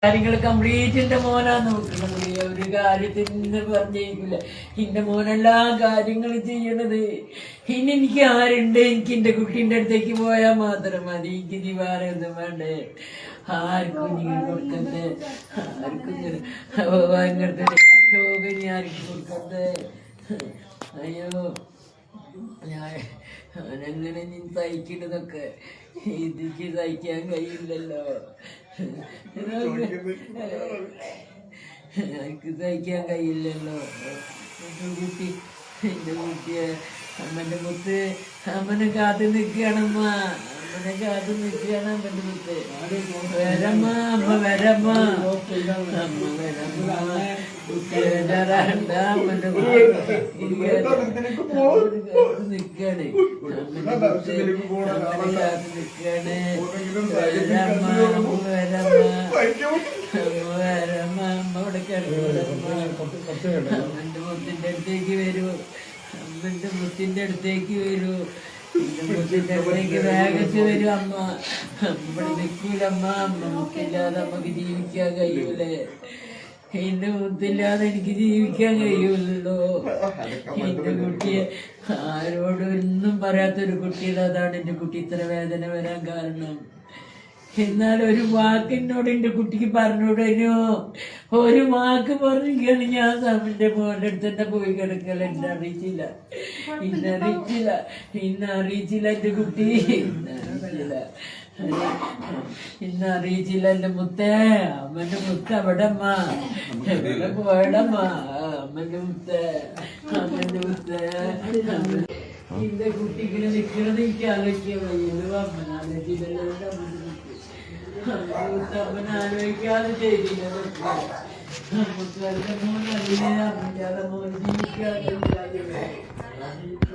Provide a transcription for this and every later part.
കാര്യങ്ങൾ കംപ്ലീറ്റ് എന്റെ മോനാന്ന് നോക്കണത്. ഒരു കാര്യത്തിന് പറഞ്ഞേക്കില്ല. എന്റെ മോനെല്ലാ കാര്യങ്ങളും ചെയ്യണത്. ഇനി എനിക്ക് ആരുണ്ട്? എനിക്ക് എന്റെ കുട്ടീന്റെ അടുത്തേക്ക് പോയാൽ മാത്രം മതി. എനിക്ക് ദിവാര ഒന്നും വേണ്ടേ. ആർക്കും നീ കൊടുക്കണ്ടേ. ആർക്കും അങ്ങനത്തെ രോഗം നീ ആർക്കും കൊടുക്കണ്ടേ. അയ്യോ ഞാനെങ്ങനെ നീ സഹിക്കുന്നതൊക്കെ എനിക്ക് സഹിക്കാൻ കഴിയില്ലല്ലോ. എനിക്ക് സഹിക്കാൻ കഴിയില്ലല്ലോ. കുട്ടി എന്റെ കുട്ടിയെ അമ്മന്റെ മുത്ത് അമ്മനെ കാത്തു നിൽക്കുകയാണമ്മ. അമ്മനെ കാത്തു നിൽക്കുകയാണ് അമ്മന്റെ മുത്ത്. വരമ്മ അമ്മ വരമ്മ അമ്മ വരമ്മ. കുട്ടി വരാറുണ്ട് അമ്മന്റെ നിൽക്കാണ്. അമ്മന്റെ മുത്ത് അമ്മനെ കാത്തു നിൽക്കാണ്. വരമ്മ അമ്മ വരമ്മ അമ്മ വരമ്മ. അമ്മ ഇവിടെ കിടക്കുന്നമ്മ. അമ്മന്റെ മുത്തിന്റെ അടുത്തേക്ക് വരൂ. അമ്മന്റെ മുത്തിന്റെ അടുത്തേക്ക് വരൂ. എന്റെ മുത്തിന്റെ അടുത്തേക്ക് വേഗത്ത് വരും അമ്മ. ഇവിടെ നിൽക്കൂലമ്മ. അമ്മ മുത്തില്ലാതെ അമ്മക്ക് ജീവിക്കാൻ കഴിയൂലേ. എന്റെ മുത്തില്ലാതെ എനിക്ക് ജീവിക്കാൻ കഴിയൂലല്ലോ. എന്റെ കുട്ടിയെ ആരോടും ഒന്നും പറയാത്തൊരു കുട്ടിയുടെ അതാണ് എന്റെ കുട്ടി ഇത്ര വേദന വരാൻ കാരണം. എന്നാൽ ഒരു വാക്കിനോട് എന്റെ കുട്ടിക്ക് പറഞ്ഞുവിടനോ. ഒരു വാക്ക് പറഞ്ഞിരിക്കുകയാണ് ഞാൻ എന്റെ മോന്റെ അടുത്ത് തന്നെ പോയി കിടക്കല. എന്നെ അറിയിച്ചില്ല എന്റെ കുട്ടി. ഇന്നറിയിച്ചില്ല എന്റെ മുത്തേ. അമ്മന്റെ മുത്ത് അവിടമ്മ എവിടെ പോയടമ്മ. അമ്മന്റെ മുത്തേ അമ്മന്റെ മുത്തേ. എന്റെ കുട്ടിക്കിനെ നിൽക്കണത് എനിക്ക് ആലോചിക്കാൻ വയ്യത്. അമ്മനാലോചിച്ചില്ലല്ലോ. അമ്മനാലോചിക്കാതെ ചെയ്തില്ല. മുത്തുകാരുടെ മോൻ അതിനെ അമ്മയ്ക്കാതെ മോൻ ജീവിക്കാതെ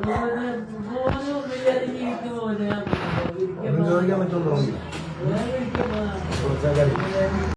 മോനൊന്നുമില്ലാതെ ജീവിക്കും. മോനെ